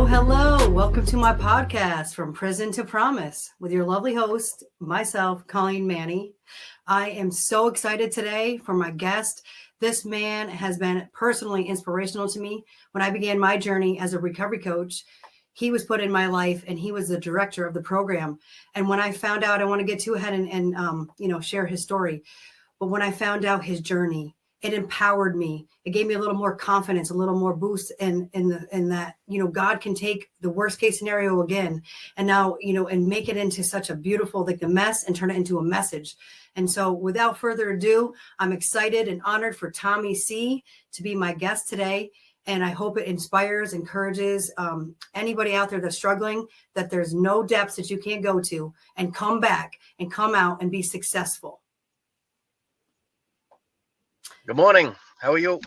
Hello. Welcome to my podcast, From Prison to Promise, with your lovely host, myself, Colleen Manney. I am so excited today for my guest. This man has been personally inspirational to me. When I began my journey as a recovery coach, he was put in my life and he was the director of the program. And when I found out, I want to get too ahead and share his story. But when I found out his journey, it empowered me. It gave me a little more confidence, a little more boost in that, God can take the worst case scenario again and now, and make it into such a beautiful, like the mess, and turn it into a message. And so without further ado, I'm excited and honored for Tommy C to be my guest today. And I hope it inspires, encourages anybody out there that's struggling, that there's no depths that you can't go to and come back and come out and be successful. Good morning. How are you?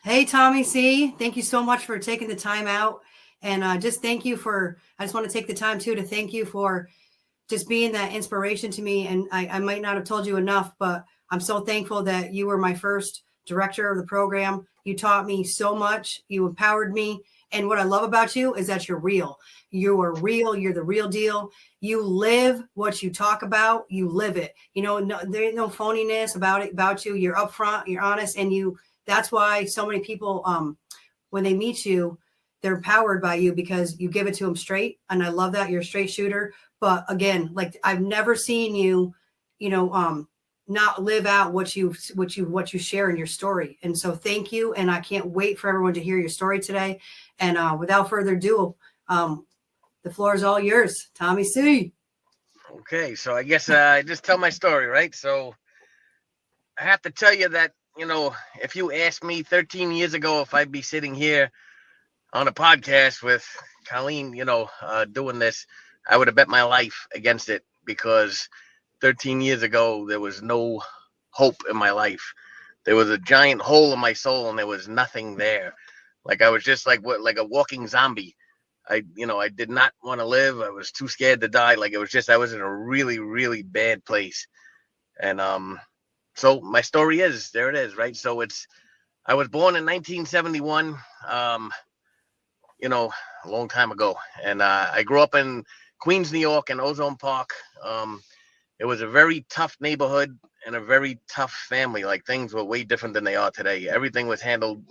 Hey, Tommy C. Thank you so much for taking the time out. And I just want to take the time too to thank you for just being that inspiration to me. And I might not have told you enough, but I'm so thankful that you were my first director of the program. You taught me so much. You empowered me. And what I love about you is that you're real. You are real. You're the real deal. You live what you talk about. You live it. There ain't no phoniness about you. You're upfront. You're honest. And that's why so many people, when they meet you, they're empowered by you because you give it to them straight. And I love that you're a straight shooter. But again, like I've never seen you, not live out what you share in your story. And so thank you. And I can't wait for everyone to hear your story today. And without further ado, the floor is all yours, Tommy C. Okay, so I guess I just tell my story, right? So I have to tell you that, if you asked me 13 years ago if I'd be sitting here on a podcast with Colleen, doing this, I would have bet my life against it, because 13 years ago, there was no hope in my life. There was a giant hole in my soul and there was nothing there. Like I was just like a walking zombie. I did not want to live. I was too scared to die. Like I was in a really, really bad place. And so my story is, there it is, right? So I was born in 1971, a long time ago. And I grew up in Queens, New York, in Ozone Park. It was a very tough neighborhood and a very tough family. Like things were way different than they are today. Everything was handled,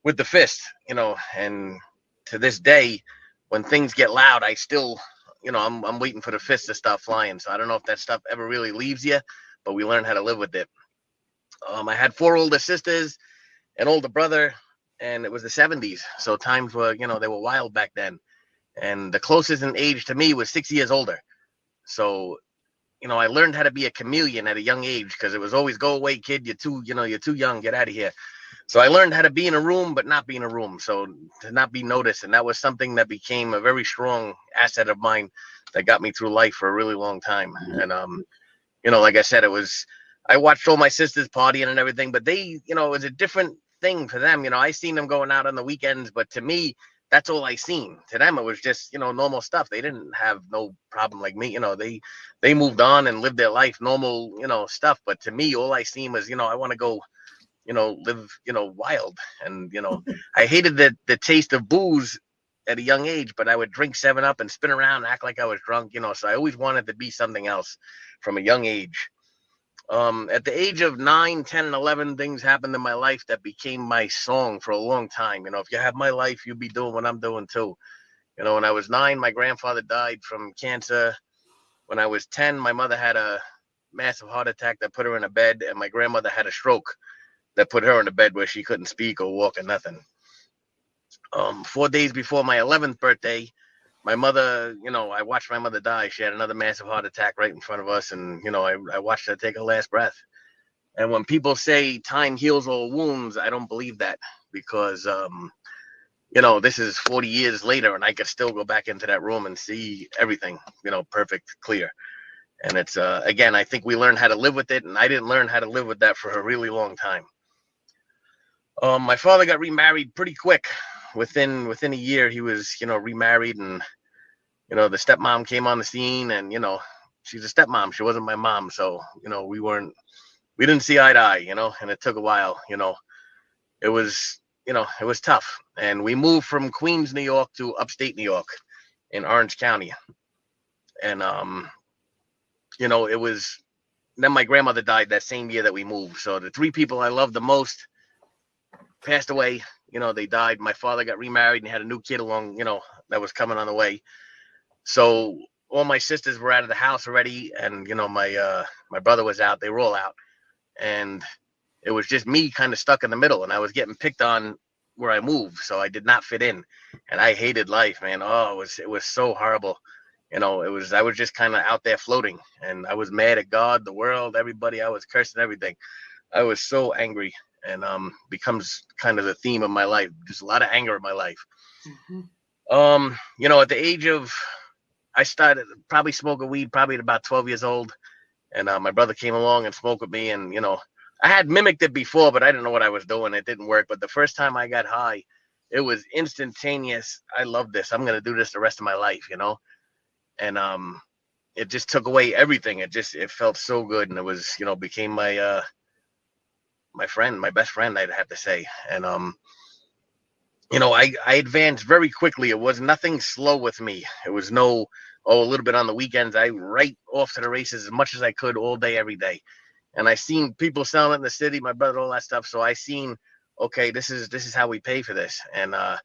with the fist, and to this day, when things get loud, I still, I'm waiting for the fist to stop flying. So I don't know if that stuff ever really leaves you, but we learn how to live with it. I had 4 older sisters, an older brother, and it was the 70s. So times were, they were wild back then. And the closest in age to me was 6 years older. So I learned how to be a chameleon at a young age, because it was always, go away, kid. You're too young. Get out of here. So I learned how to be in a room, but not be in a room. So to not be noticed. And that was something that became a very strong asset of mine that got me through life for a really long time. And, like I said, I watched all my sisters partying and everything, but they, it was a different thing for them. I seen them going out on the weekends, but to me, that's all I seen. To them, it was just, normal stuff. They didn't have no problem like me. They moved on and lived their life, normal, stuff. But to me, all I seen was, I want to go, live, wild. And, I hated the taste of booze at a young age, but I would drink 7-Up and spin around and act like I was drunk, so I always wanted to be something else from a young age. At the age of 9, 10, and 11, things happened in my life that became my song for a long time. If you have my life, you'll be doing what I'm doing too. When I was 9, my grandfather died from cancer. When I was 10, my mother had a massive heart attack that put her in a bed, and my grandmother had a stroke that put her in a bed where she couldn't speak or walk or nothing. 4 days before my 11th birthday, my mother, I watched my mother die. She had another massive heart attack right in front of us. And, I watched her take her last breath. And when people say time heals all wounds, I don't believe that, because, this is 40 years later and I could still go back into that room and see everything, perfect, clear. And it's, again, I think we learned how to live with it. And I didn't learn how to live with that for a really long time. My father got remarried pretty quick. Within a year, he was, remarried, and, the stepmom came on the scene, and, she's a stepmom. She wasn't my mom. So, we didn't see eye to eye, and it took a while, it was it was tough. And we moved from Queens, New York to upstate New York in Orange County. And, it was, then my grandmother died that same year that we moved. So the three people I loved the most passed away. They died. My father got remarried and had a new kid along, that was coming on the way. So all my sisters were out of the house already. And, my brother was out. They were all out. And it was just me kind of stuck in the middle. And I was getting picked on where I moved. So I did not fit in. And I hated life, man. Oh, it was so horrible. I was just kind of out there floating. And I was mad at God, the world, everybody. I was cursing everything. I was so angry. And becomes kind of the theme of my life. Just a lot of anger in my life. Mm-hmm. At the age of, I started probably smoking weed probably at about 12 years old. And my brother came along and smoked with me. And, I had mimicked it before, but I didn't know what I was doing. It didn't work. But the first time I got high, it was instantaneous. I love this. I'm going to do this the rest of my life, And it just took away everything. It felt so good. And it was, became my friend, my best friend, I'd have to say. And, I advanced very quickly. It was nothing slow with me. It was a little bit on the weekends. I right off to the races as much as I could all day, every day. And I seen people selling it in the city, my brother, all that stuff. So I seen, okay, this is how we pay for this. And I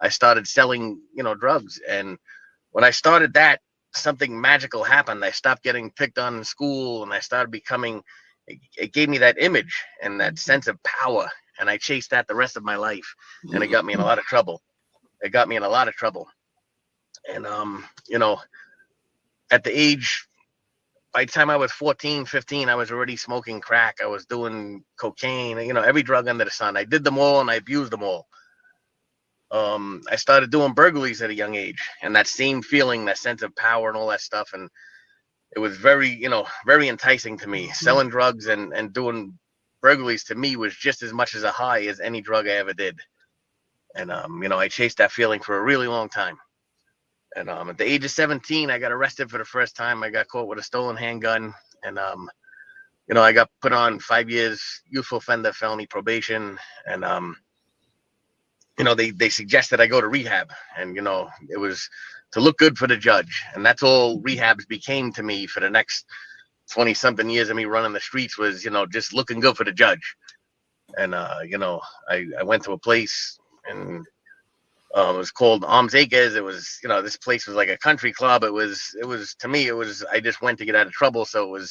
started selling, drugs. And when I started that, something magical happened. I stopped getting picked on in school, and I started becoming, it gave me that image and that sense of power. And I chased that the rest of my life. And it got me in a lot of trouble. And, at the age, by the time I was 14, 15, I was already smoking crack. I was doing cocaine, every drug under the sun. I did them all and I abused them all. I started doing burglaries at a young age, and that same feeling, that sense of power and all that stuff. And it was very, very enticing to me. Selling drugs and doing burglaries to me was just as much as a high as any drug I ever did. And, I chased that feeling for a really long time. And at the age of 17, I got arrested for the first time. I got caught with a stolen handgun. And, I got put on 5 years youthful offender felony probation. And, they suggested I go to rehab. And, it was to look good for the judge. And that's all rehabs became to me for the next 20-something years of me running the streets was, just looking good for the judge. And, I went to a place and it was called Arms Acres. It was, this place was like a country club. It was to me, I just went to get out of trouble. So it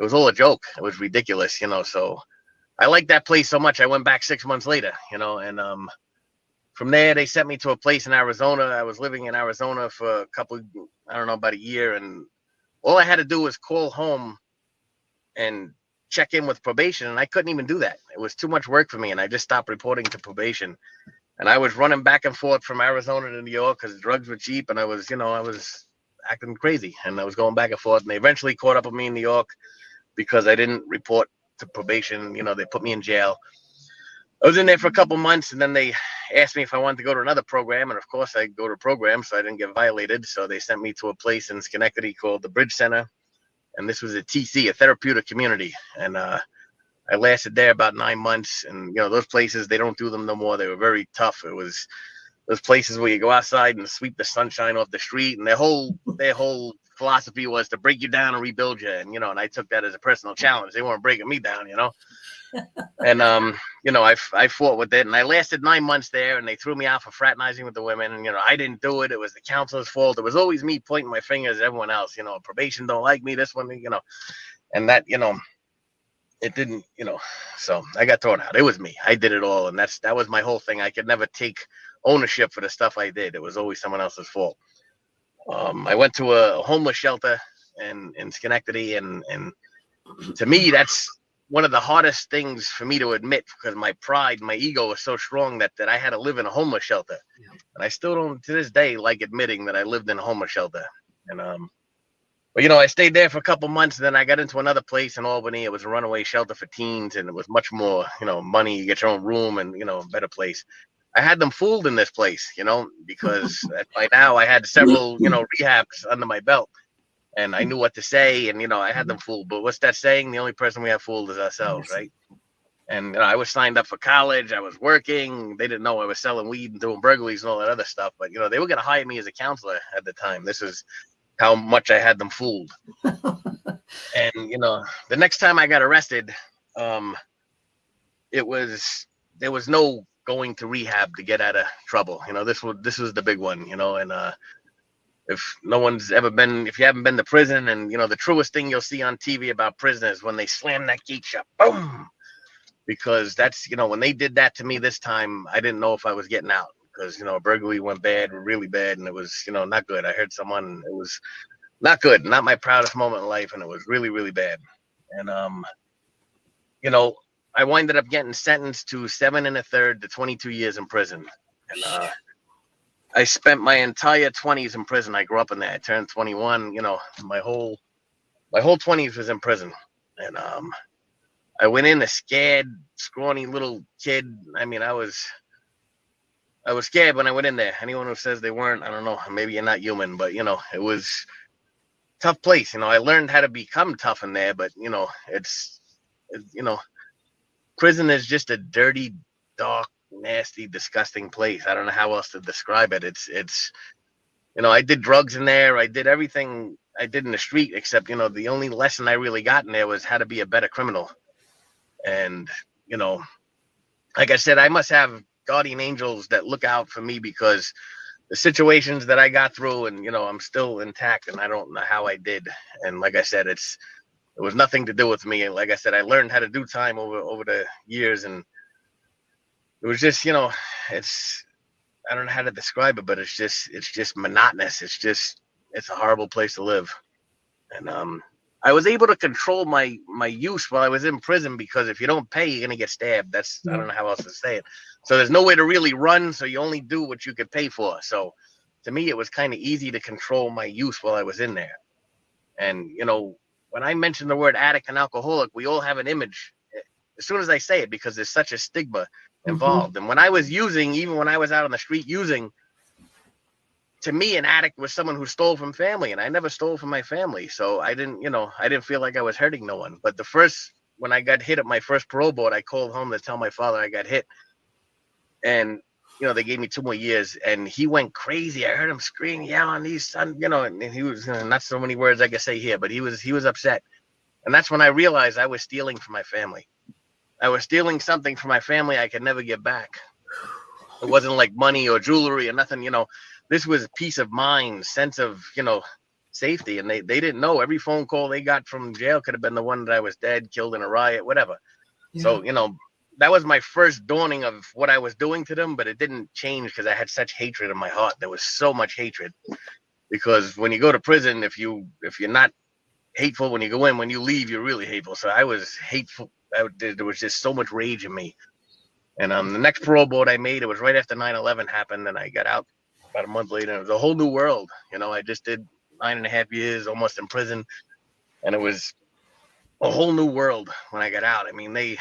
was all a joke. It was ridiculous, so I liked that place so much. I went back 6 months later, and from there, they sent me to a place in Arizona. I was living in Arizona for about a year. And all I had to do was call home and check in with probation. And I couldn't even do that. It was too much work for me. And I just stopped reporting to probation. And I was running back and forth from Arizona to New York because drugs were cheap. And I was acting crazy. And I was going back and forth. And they eventually caught up with me in New York because I didn't report to probation. They put me in jail. I was in there for a couple months, and then they asked me if I wanted to go to another program. And of course, I go to a program, so I didn't get violated. So they sent me to a place in Schenectady called the Bridge Center. And this was a TC, a therapeutic community. And I lasted there about 9 months. And, those places, they don't do them no more. They were very tough. It was those places where you go outside and sweep the sunshine off the street. And their whole philosophy was to break you down and rebuild you. And, and I took that as a personal challenge. They weren't breaking me down, And, I fought with it, and I lasted 9 months there, and they threw me out for fraternizing with the women. And, I didn't do it. It was the counselor's fault. It was always me pointing my fingers at everyone else, probation don't like me, this one, and that, it didn't, so I got thrown out. It was me. I did it all. And that was my whole thing. I could never take ownership for the stuff I did. It was always someone else's fault. I went to a homeless shelter in Schenectady, and to me, that's one of the hardest things for me to admit, because my pride, my ego was so strong that I had to live in a homeless shelter. Yeah. And I still don't, to this day, like admitting that I lived in a homeless shelter. And, but, I stayed there for a couple months, and then I got into another place in Albany. It was a runaway shelter for teens, and it was much more, money. You get your own room and, a better place. I had them fooled in this place, because by now I had several, rehabs under my belt. And I knew what to say, and, I had them fooled. But what's that saying? The only person we have fooled is ourselves, right? And I was signed up for college. I was working. They didn't know I was selling weed and doing burglaries and all that other stuff. But, they were going to hire me as a counselor at the time. This is how much I had them fooled. And, the next time I got arrested, there was no going to rehab to get out of trouble. This was the big one, and if you haven't been to prison, and the truest thing you'll see on TV about prison is when they slam that gate shut, boom, because that's, when they did that to me this time, I didn't know if I was getting out, because, a burglary went bad, really bad, and it was, not good. I heard someone, it was not good, not my proudest moment in life, and it was really, really bad. And, I winded up getting sentenced to 7 1/3 to 22 years in prison. And I spent my entire 20s in prison. I grew up in there. I turned 21. My whole 20s was in prison. And I went in a scared, scrawny little kid. I mean, I was scared when I went in there. Anyone who says they weren't, I don't know. Maybe you're not human, but it was a tough place. I learned how to become tough in there, but it's prison is just a dirty, dark, nasty, disgusting place. I don't know how else to describe it. It's I did drugs in there. I did everything I did in the street, except, the only lesson I really got in there was how to be a better criminal. And, like I said, I must have guardian angels that look out for me, because the situations that I got through, and, I'm still intact, and I don't know how I did. And like I said, it was nothing to do with me. And like I said, I learned how to do time over the years, and it was just, I don't know how to describe it, but it's just monotonous. It's a horrible place to live. And I was able to control my use while I was in prison, because if you don't pay, you're gonna get stabbed. I don't know how else to say it. So there's no way to really run, so you only do what you could pay for. So to me, it was kind of easy to control my use while I was in there. And when I mention the word addict and alcoholic, we all have an image as soon as I say it, because there's such a stigma involved. And when I was using, even when I was out on the street using, to me, an addict was someone who stole from family, and I never stole from my family. So I didn't feel like I was hurting no one. But when I got hit at my first parole board, I called home to tell my father I got hit. And, they gave me 2 more years, and he went crazy. I heard him scream, yelling, "These son," and he was, not so many words I could say here, but he was upset. And that's when I realized I was stealing from my family. I was stealing something from my family I could never get back. It wasn't like money or jewelry or nothing, this was peace of mind, sense of, safety. And they didn't know. Every phone call they got from jail could have been the one that I was dead, killed in a riot, whatever. Yeah. So, that was my first dawning of what I was doing to them, but it didn't change, because I had such hatred in my heart. There was so much hatred, because when you go to prison, if you're not hateful when you go in, when you leave, you're really hateful. So I was hateful. There was just so much rage in me. And the next parole board I made, it was right after 9/11 happened, and I got out about a month later. It was a whole new world. I just did 9.5 years almost in prison, and it was a whole new world when I got out. I mean, they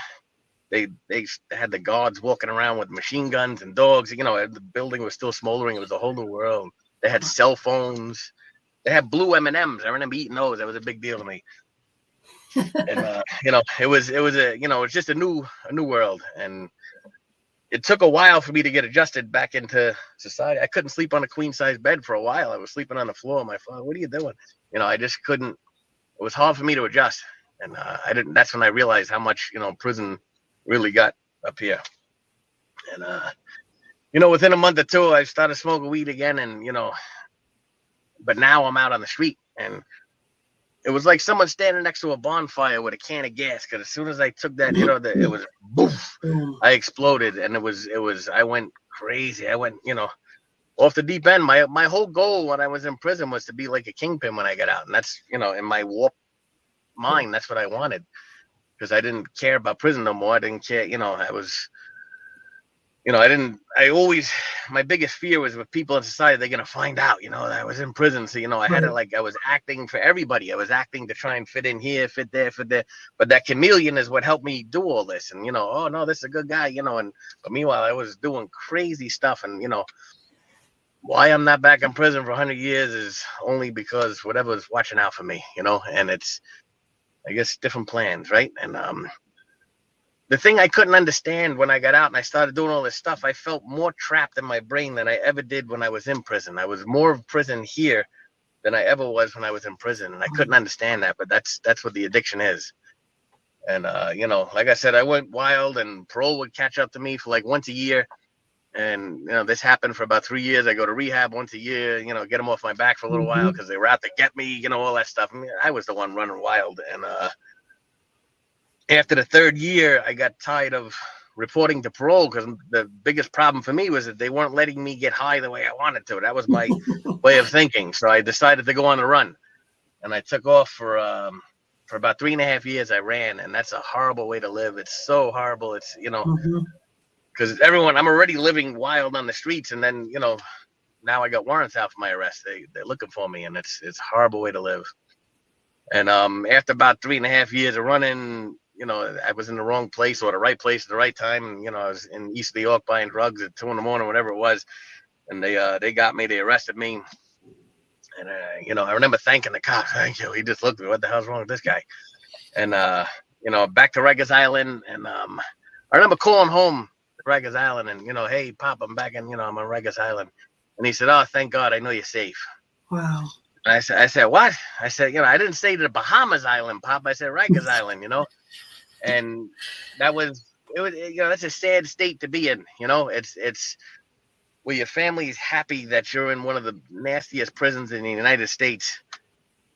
had the guards walking around with machine guns and dogs. The building was still smoldering. It was a whole new world. They had cell phones. They had blue M&Ms. I remember eating those. That was a big deal to me. And it was just a new world. And it took a while for me to get adjusted back into society. I couldn't sleep on a queen size bed for a while. I was sleeping on the floor. My father, "What are you doing?" I just couldn't. It was hard for me to adjust. And that's when I realized how much, prison really got up here. And within a month or two, I started smoking weed again. And but now I'm out on the street, and it was like someone standing next to a bonfire with a can of gas, because as soon as I took that, it was boof, I exploded. And it was I went crazy. I went off the deep end. My whole goal when I was in prison was to be like a kingpin when I got out. And that's in my warped mind, that's what I wanted, because I didn't care about prison no more. I didn't care. My biggest fear was with people in society, they're going to find out, that I was in prison. So, I had it like I was acting for everybody. I was acting to try and fit in here, fit there. But that chameleon is what helped me do all this. And, oh no, this is a good guy, but meanwhile, I was doing crazy stuff. And, why I'm not back in prison for 100 years is only because whatever's watching out for me, and it's, I guess, different plans, right? And the thing I couldn't understand when I got out and I started doing all this stuff, I felt more trapped in my brain than I ever did when I was in prison. I was more of prison here than I ever was when I was in prison. And I couldn't understand that, but that's what the addiction is. And, you know, like I said, I went wild, and parole would catch up to me for like once a year. And, you know, this happened for about 3 years. I go to rehab once a year, you know, get them off my back for a little while because they were out to get me, you know, all that stuff. I mean, I was the one running wild. And after the third year, I got tired of reporting to parole because the biggest problem for me was that they weren't letting me get high the way I wanted to. That was my way of thinking. So I decided to go on the run. And I took off for about 3.5 years. I ran, and that's a horrible way to live. It's so horrible. It's, you know, because I'm already living wild on the streets, and then, you know, now I got warrants out for my arrest. They're looking for me, and it's a horrible way to live. And after about 3.5 years of running, you know, I was in the wrong place or the right place at the right time. And, you know, I was in East New York buying drugs at 2 a.m, whatever it was, and they got me. They arrested me. And, you know, I remember thanking the cop. Thank you. He just looked at me. What the hell's wrong with this guy? And, you know, back to Rikers Island. And I remember calling home to Rikers Island and, you know, hey, Pop, I'm back in, you know, I'm on Rikers Island. And he said, oh, thank God. I know you're safe. Wow. And I said, what? I said, you know, I didn't say the Bahamas Island, Pop. I said Rikers Island, you know. And it was, you know, that's a sad state to be in. You know, it's where your family is happy that you're in one of the nastiest prisons in the United States.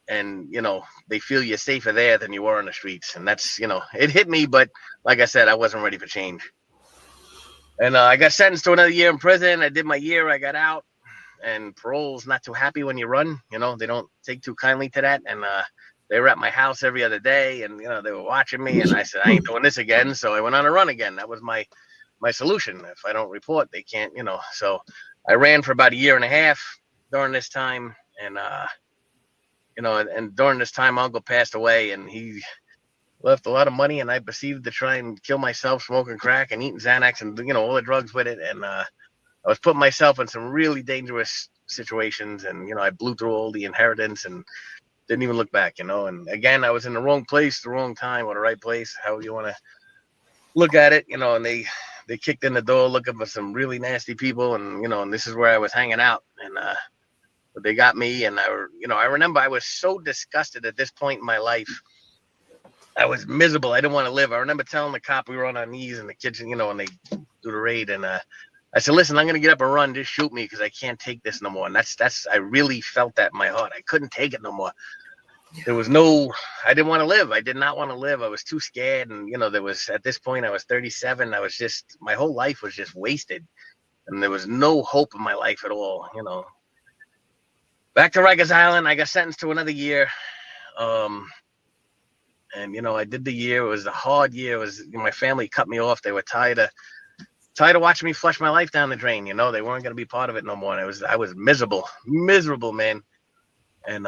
And, you know, they feel you're safer there than you are on the streets. And that's, you know, it hit me. But like I said, I wasn't ready for change. And I got sentenced to another year in prison. I did my year. I got out. And parole's not too happy when you run. You know, they don't take too kindly to that. And they were at my house every other day. And, you know, they were watching me. And I said, I ain't doing this again. So I went on a run again. That was my solution. If I don't report, they can't, you know. So I ran for about 1.5 years during this time. And, you know, and during this time, Uncle passed away, and he left a lot of money, and I proceeded to try and kill myself smoking crack and eating Xanax and, you know, all the drugs with it. And I was putting myself in some really dangerous situations, and, you know, I blew through all the inheritance and didn't even look back, you know. And again, I was in the wrong place, the wrong time, or the right place, however you want to look at it, you know. And they kicked in the door looking for some really nasty people, and, you know, and this is where I was hanging out. And but they got me, and I remember I was so disgusted at this point in my life. I was miserable. I didn't want to live. I remember telling the cop, we were on our knees in the kitchen, you know, and they do the raid, and I said, listen, I'm going to get up and run. Just shoot me because I can't take this no more. And I really felt that in my heart. I couldn't take it no more. There was I didn't want to live. I did not want to live. I was too scared. And, you know, at this point, I was 37. My whole life was just wasted. And there was no hope in my life at all, you know. Back to Rikers Island, I got sentenced to another year. And, you know, I did the year. It was a hard year. My family cut me off. They were tired of watching me flush my life down the drain. You know, they weren't going to be part of it no more. And I was miserable, man. And,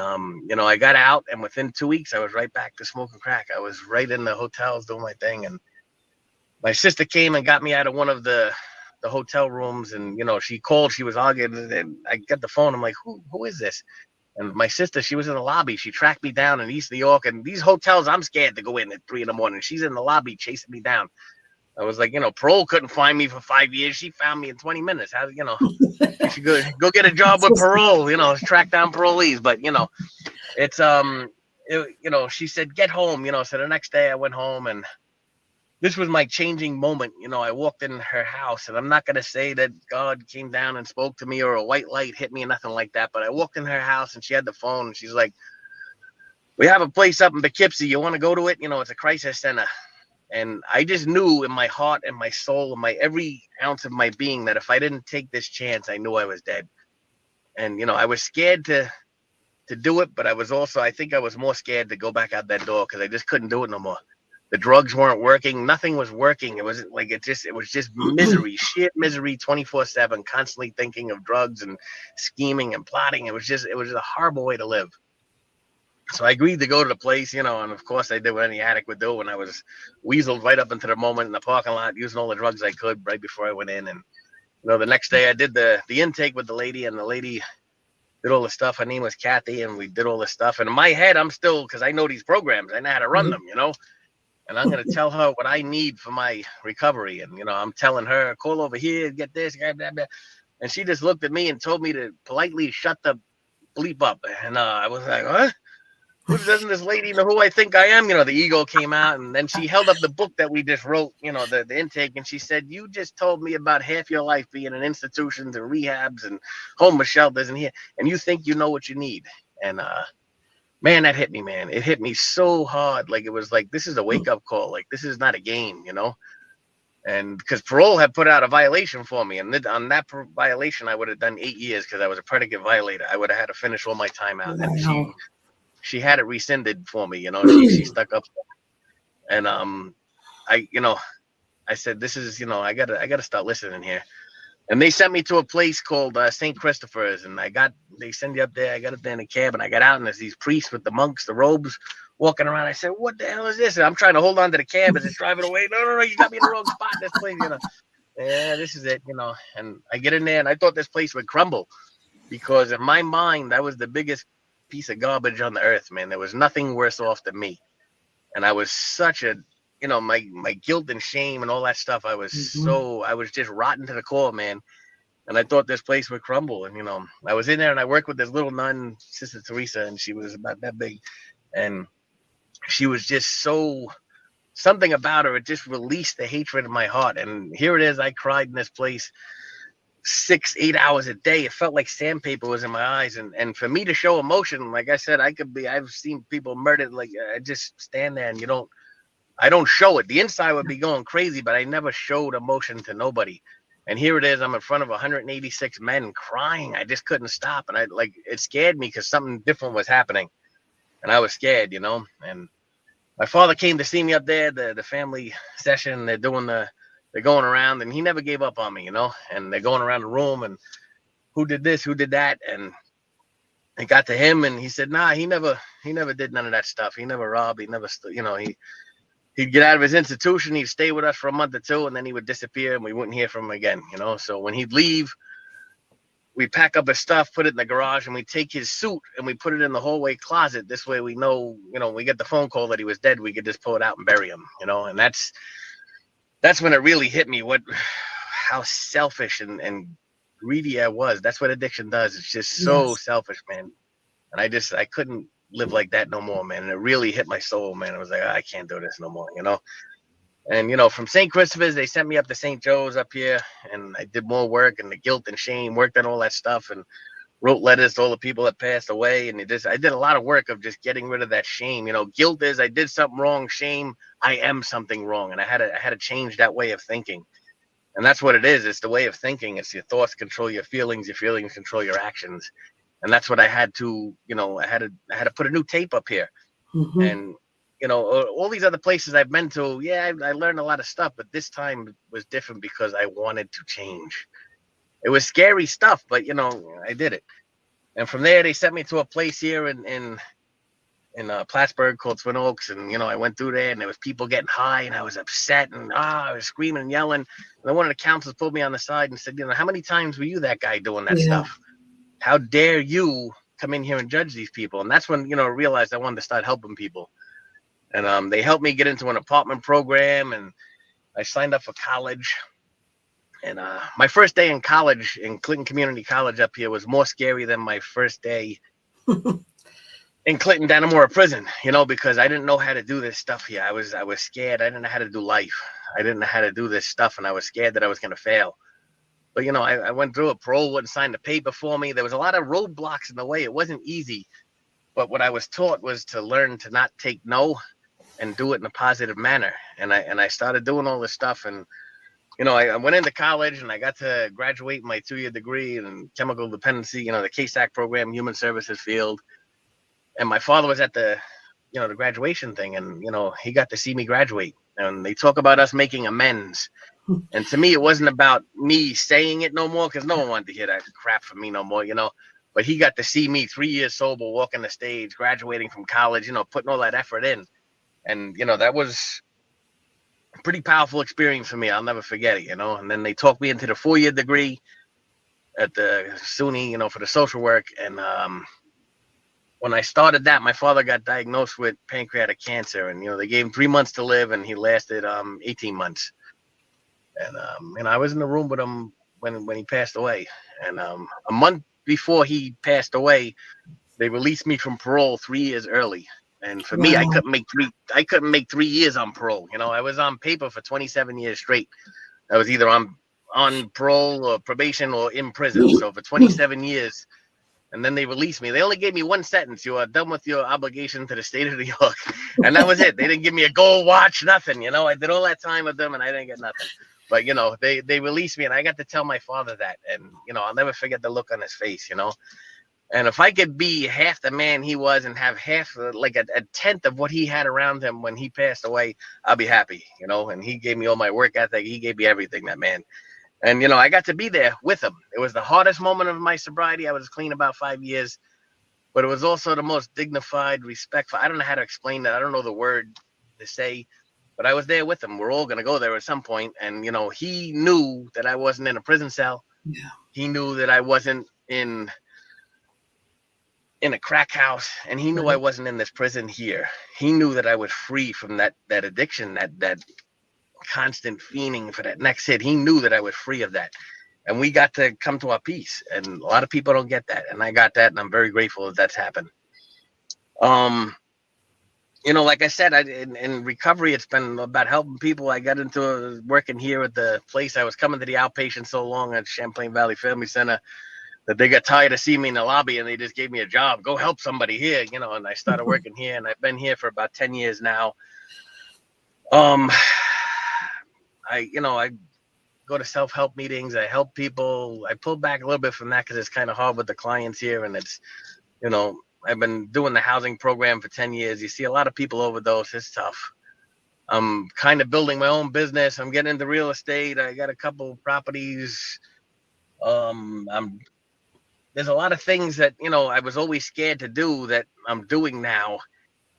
you know, I got out, and within 2 weeks, I was right back to smoking crack. I was right in the hotels doing my thing. And my sister came and got me out of one of the hotel rooms. And, you know, she called, she was arguing, and I got the phone. I'm like, who is this? And my sister, she was in the lobby. She tracked me down in East New York. And these hotels, I'm scared to go in at 3 a.m. She's in the lobby chasing me down. I was like, you know, parole couldn't find me for 5 years. She found me in 20 minutes. How, you know, you should go get a job with parole, you know, track down parolees. But, you know, it's, you know, she said, get home, you know. So the next day I went home, and this was my changing moment. You know, I walked in her house, and I'm not going to say that God came down and spoke to me or a white light hit me or nothing like that. But I walked in her house, and she had the phone, and she's like, we have a place up in Poughkeepsie. You want to go to it? You know, it's a crisis center. And I just knew in my heart and my soul and my every ounce of my being that if I didn't take this chance, I knew I was dead. And, you know, I was scared to do it, but I think I was more scared to go back out that door because I just couldn't do it no more. The drugs weren't working. Nothing was working. It was just misery, sheer misery, 24/7, constantly thinking of drugs and scheming and plotting. It was a horrible way to live. So I agreed to go to the place, you know, and of course I did what any addict would do. And I was weaseled right up into the moment in the parking lot, using all the drugs I could right before I went in. And, you know, the next day I did the intake with the lady, and the lady did all the stuff. Her name was Kathy, and we did all this stuff. And in my head, I'm still, because I know these programs, I know how to run them, you know. and I'm going to tell her what I need for my recovery. And, I'm telling her, call over here, get this, blah, blah, blah. And she just looked at me and told me to politely shut the bleep up. And I was like, what? Who doesn't this lady know who I think I am? The ego came out, and then she held up the book that we just wrote, the intake, and she said, you just told me about half your life being in institutions and rehabs and homeless shelters and here, and you think you know what you need. And man, that hit me, man. It hit me so hard. Like, it was like, this is a wake-up call. Like, this is not a game, And because parole had put out a violation for me, and on that violation, I would have done 8 years because I was a predicate violator. I would have had to finish all my time out. Wow. And she had it rescinded for me, she stuck up. And I said, this is, I gotta start listening here. And they sent me to a place called St. Christopher's, and they send you up there. I got up there in a cab, and I got out, and there's these priests with the monks, the robes, walking around. I said, what the hell is this? And I'm trying to hold on to the cab as it's driving away. No, you got me in the wrong spot. This place, Yeah, this is it, And I get in there, and I thought this place would crumble, because in my mind, that was the biggest piece of garbage on the earth, man. There was nothing worse off than me. And I was such a, my guilt and shame and all that stuff. I was I was just rotten to the core, man. And I thought this place would crumble. And, I was in there, and I worked with this little nun, Sister Teresa, and she was about that big. And she was just something about her. It just released the hatred in my heart. And here it is. I cried in this place 6-8 hours a day. It felt like sandpaper was in my eyes. And for me to show emotion, like I said, I've seen people murdered. Like, I just stand there, and I don't show it. The inside would be going crazy, but I never showed emotion to nobody. And here it is. I'm in front of 186 men crying. I just couldn't stop. And it scared me because something different was happening. And I was scared, and my father came to see me up there, the family session. They're going around, and he never gave up on me, and they're going around the room, and who did this, who did that. And it got to him, and he said, nah, he never did none of that stuff. He never robbed. He never, he'd get out of his institution. He'd stay with us for a month or two, and then he would disappear, and we wouldn't hear from him again, So when he'd leave, we pack up his stuff, put it in the garage, and we take his suit and we put it in the hallway closet. This way we know, we get the phone call that he was dead. We could just pull it out and bury him, and that's when it really hit me how selfish and greedy I was. That's what addiction does. It's just so selfish, man. And I couldn't live like that no more, man. And it really hit my soul, man. I was like, I can't do this no more, And, from St. Christopher's, they sent me up to St. Joe's up here, and I did more work, and the guilt and shame, worked on all that stuff, and wrote letters to all the people that passed away. And I did a lot of work of just getting rid of that shame. Guilt is I did something wrong. Shame, I am something wrong. And I had to change that way of thinking. And that's what it is. It's the way of thinking. It's your thoughts control your feelings control your actions. And that's what I had to, I had to put a new tape up here. And all these other places I've been to, I learned a lot of stuff, but this time was different because I wanted to change. It was scary stuff, but I did it. And from there, they sent me to a place here in Plattsburgh called Twin Oaks, and I went through there, and there was people getting high, and I was upset, and I was screaming and yelling. And then one of the counselors pulled me on the side and said, how many times were you that guy doing that stuff? How dare you come in here and judge these people? And that's when I realized I wanted to start helping people. And they helped me get into an apartment program, and I signed up for college. And my first day in college, in Clinton Community College up here, was more scary than my first day in Clinton Dannemora Prison, because I didn't know how to do this stuff here. I was scared. I didn't know how to do life. I didn't know how to do this stuff, and I was scared that I was going to fail. But, I went through it. Parole wouldn't sign the paper for me. There was a lot of roadblocks in the way. It wasn't easy. But what I was taught was to learn to not take no and do it in a positive manner. And I started doing all this stuff. And, I went into college, and I got to graduate my 2-year degree in chemical dependency, the CASAC program, human services field. And my father was at the graduation thing, and, he got to see me graduate. And they talk about us making amends. And to me, it wasn't about me saying it no more, because no one wanted to hear that crap from me no more, But he got to see me 3 years sober, walking the stage, graduating from college, putting all that effort in. And, that was a pretty powerful experience for me. I'll never forget it, And then they talked me into the 4-year degree at the SUNY, for the social work. And when I started that, my father got diagnosed with pancreatic cancer, and they gave him 3 months to live, and he lasted 18 months. And I was in the room with him when he passed away. And a month before he passed away, they released me from parole 3 years early. And for me, I couldn't make 3 years on parole. I was on paper for 27 years straight. I was either on parole or probation or in prison. So for 27 years. And then they released me. They only gave me one sentence: "You are done with your obligation to the state of New York," and that was it. They didn't give me a gold watch, nothing. I did all that time with them, and I didn't get nothing. But they released me, and I got to tell my father that, and I'll never forget the look on his face. And if I could be half the man he was and have half, like a tenth of what he had around him when he passed away, I'll be happy. And he gave me all my work ethic. He gave me everything, that man. And, I got to be there with him. It was the hardest moment of my sobriety. I was clean about 5 years, but it was also the most dignified, respectful. I don't know how to explain that. I don't know the word to say, but I was there with him. We're all going to go there at some point. And, he knew that I wasn't in a prison cell. Yeah. He knew that I wasn't in a crack house, and he knew I wasn't in this prison here. He knew that I was free from that addiction, that constant fiending for that next hit. He knew that I was free of that, and we got to come to our peace. And a lot of people don't get that, and I got that, and I'm very grateful that that's happened. Like I said, in recovery, it's been about helping people. I got into working here at the place. I was coming to the outpatient so long at Champlain Valley Family Center that they got tired of seeing me in the lobby, and they just gave me a job. Go help somebody here, and I started working here, and I've been here for about 10 years now. I go to self-help meetings. I help people. I pulled back a little bit from that because it's kind of hard with the clients here. And it's, I've been doing the housing program for 10 years. You see a lot of people overdose. It's tough. I'm kind of building my own business. I'm getting into real estate. I got a couple properties. There's a lot of things that, I was always scared to do that I'm doing now.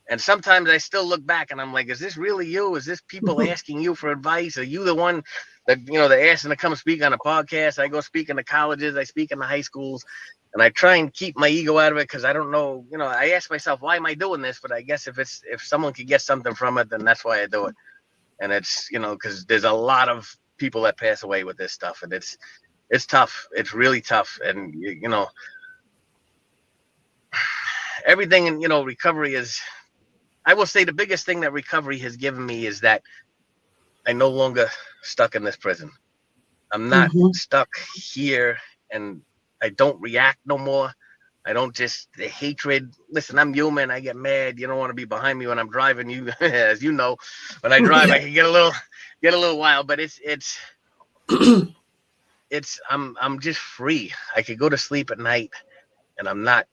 And sometimes I still look back and I'm like, is this really you? Is this people asking you for advice? Are you the one that, they're asking to come speak on a podcast? I go speak in the colleges. I speak in the high schools. And I try and keep my ego out of it because I don't know, I ask myself, why am I doing this? But I guess if someone could get something from it, then that's why I do it. And it's, because there's a lot of people that pass away with this stuff. And it's tough. It's really tough. And, everything in, recovery is, I will say the biggest thing that recovery has given me is that I'm no longer stuck in this prison. I'm not stuck here, and I don't react no more. I don't just, the hatred. Listen, I'm human. I get mad. You don't want to be behind me when I'm driving. You, as you know, when I drive, I can get a little wild. But I'm just free. I could go to sleep at night, and I'm not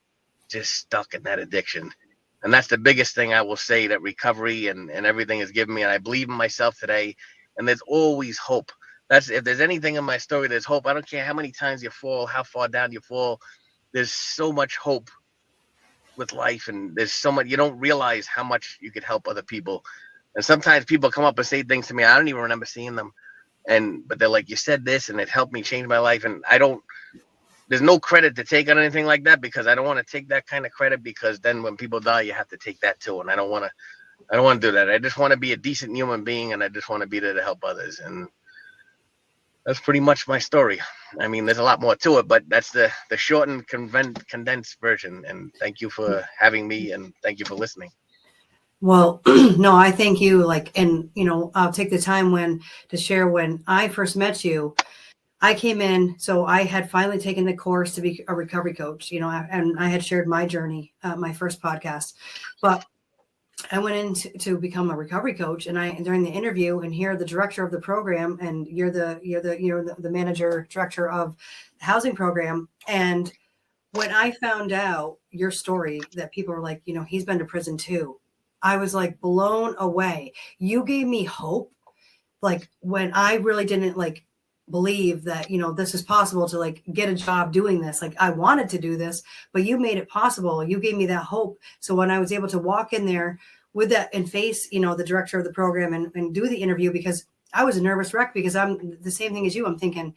just stuck in that addiction. And that's the biggest thing I will say that recovery and everything has given me. And I believe in myself today. And there's always hope. If there's anything in my story, there's hope. I don't care how many times you fall, how far down you fall. There's so much hope with life. And there's so much, you don't realize how much you could help other people. And sometimes people come up and say things to me. I don't even remember seeing them. But they're like, you said this and it helped me change my life. And there's no credit to take on anything like that because I don't want to take that kind of credit because then when people die, you have to take that too. And I don't want to do that. I just want to be a decent human being and I just want to be there to help others. And that's pretty much my story. I mean, there's a lot more to it, but that's the short and condensed version. And thank you for having me and thank you for listening. Well, no, I thank you. And I'll take the time to share when I first met you. I came in, so I had finally taken the course to be a recovery coach, and I had shared my journey, my first podcast, but I went in to become a recovery coach, and during the interview, and here the director of the program, and you're the manager director of the housing program, and when I found out your story, that people were like, he's been to prison too, I was like blown away. You gave me hope, when I really didn't believe that this is possible to get a job doing this. I wanted to do this, but you made it possible. You gave me that hope. So when I was able to walk in there with that and face the director of the program and do the interview, because I was a nervous wreck, because I'm the same thing as you. I'm thinking,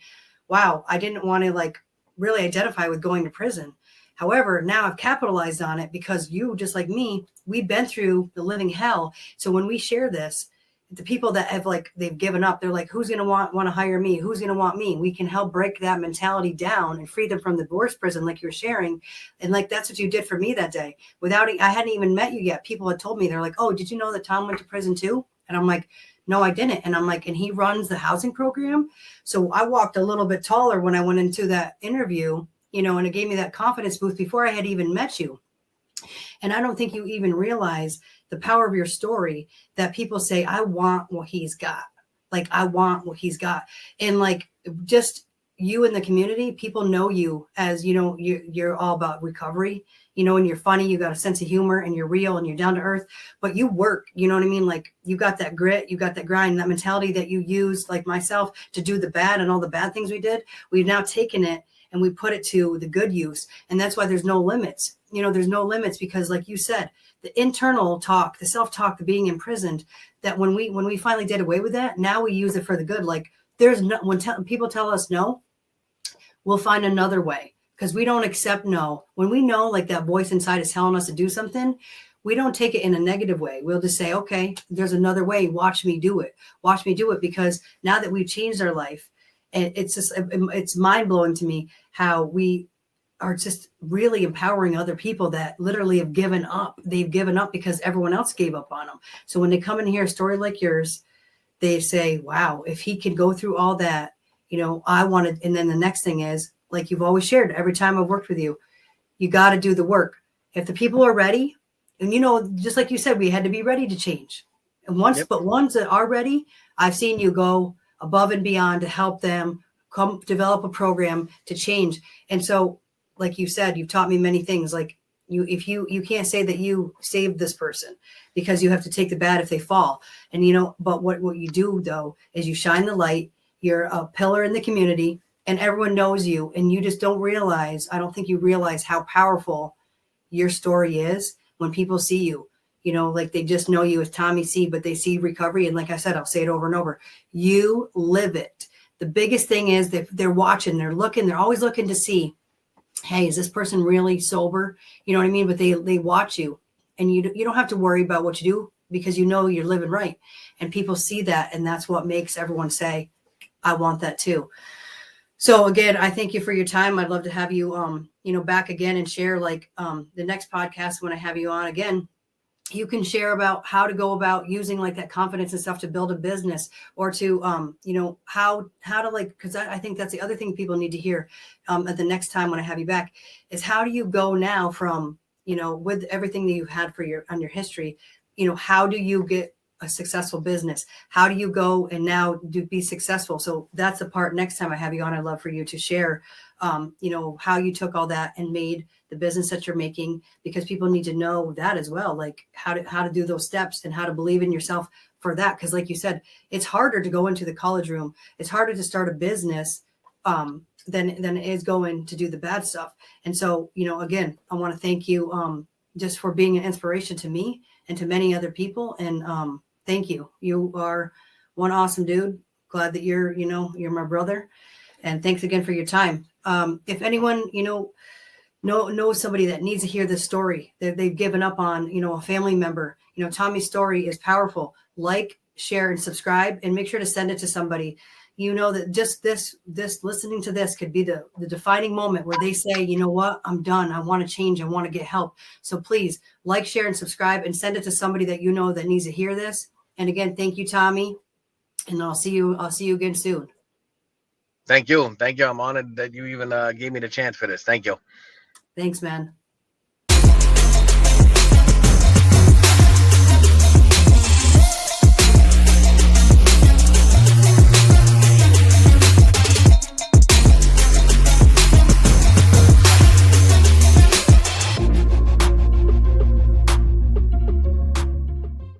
wow, I didn't want to really identify with going to prison. However, now I've capitalized on it because you, just like me, we've been through the living hell. So when we share this, the people that have like, they've given up, they're like, who's going to want to hire me? Who's going to want me? We can help break that mentality down and free them from the divorce prison, like you're sharing. And like, that's what you did for me that day. Without it, I hadn't even met you yet. People had told me, they're like, oh, did you know that Tom went to prison too? And I'm like, no, I didn't. And I'm like, and he runs the housing program. So I walked a little bit taller when I went into that interview, you know, and it gave me that confidence boost before I had even met you. And I don't think you even realize the power of your story, that people say, I want what he's got. Like, I want what he's got. And like, just you in the community, people know you as, you know, you're all about recovery, you know, and you're funny, you got a sense of humor, and you're real, and you're down to earth, but you work, you know what I mean? Like, you got that grit, you got that grind, that mentality that you use, like myself, to do the bad and all the bad things we did. We've now taken it and we put it to the good use. And that's why there's no limits. You know, there's no limits, because like you said, the internal talk, the self-talk, the being imprisoned, that when we finally did away with that, now we use it for the good. Like, there's no, when people tell us no, we'll find another way, because we don't accept no. When we know, like, that voice inside is telling us to do something, we don't take it in a negative way. We'll just say, okay, there's another way. Watch me do it. Watch me do it. Because now that we've changed our life, and it's just, it's mind blowing to me how we are just really empowering other people that literally have given up. They've given up because everyone else gave up on them. So when they come and hear a story like yours, they say, wow, if he could go through all that, you know, I wanted. And then the next thing is, like you've always shared, every time I've worked with you, you got to do the work. If the people are ready, and, you know, just like you said, we had to be ready to change. And once, but ones that are ready, I've seen you go above and beyond to help them come develop a program to change. And so, like you said, you've taught me many things. Like, if you can't say that you saved this person, because you have to take the bad if they fall. And, you know, but what you do though, is you shine the light. You're a pillar in the community, and everyone knows you, and you just don't realize, I don't think you realize how powerful your story is when people see you. You know, like, they just know you as Tommy C, but they see recovery. And like I said, I'll say it over and over. You live it. The biggest thing is that they're watching, they're looking, they're always looking to see, hey, is this person really sober? You know what I mean? But they watch you, and you don't have to worry about what you do, because you know you're living right. And people see that. And that's what makes everyone say, I want that too. So again, I thank you for your time. I'd love to have you, you know, back again and share, like, the next podcast, when I have you on again, you can share about how to go about using, like, that confidence and stuff to build a business, or to, you know, how to, like, because I think that's the other thing people need to hear at the next time when I have you back, is how do you go now from, you know, with everything that you had for on your history, you know, how do you get a successful business? How do you go and now be successful? So that's the part next time I have you on. I'd love for you to share, you know, how you took all that and made the business that you're making, because people need to know that as well, like how to do those steps and how to believe in yourself for that. Because like you said, it's harder to go into the college room. It's harder to start a business than it is going to do the bad stuff. And so, you know, again, I want to thank you just for being an inspiration to me and to many other people. And thank you. You are one awesome dude. Glad that you're my brother. And thanks again for your time. If anyone, you know somebody that needs to hear this story, that they've given up on, you know, a family member, you know, Tommy's story is powerful. Like, share, and subscribe, and make sure to send it to somebody. You know, that just this listening to this could be the defining moment where they say, you know what, I'm done. I want to change. I want to get help. So please like, share, and subscribe, and send it to somebody that you know that needs to hear this. And again, thank you, Tommy. And I'll see you again soon. Thank you. I'm honored that you even gave me the chance for this. Thank you. Thanks, man.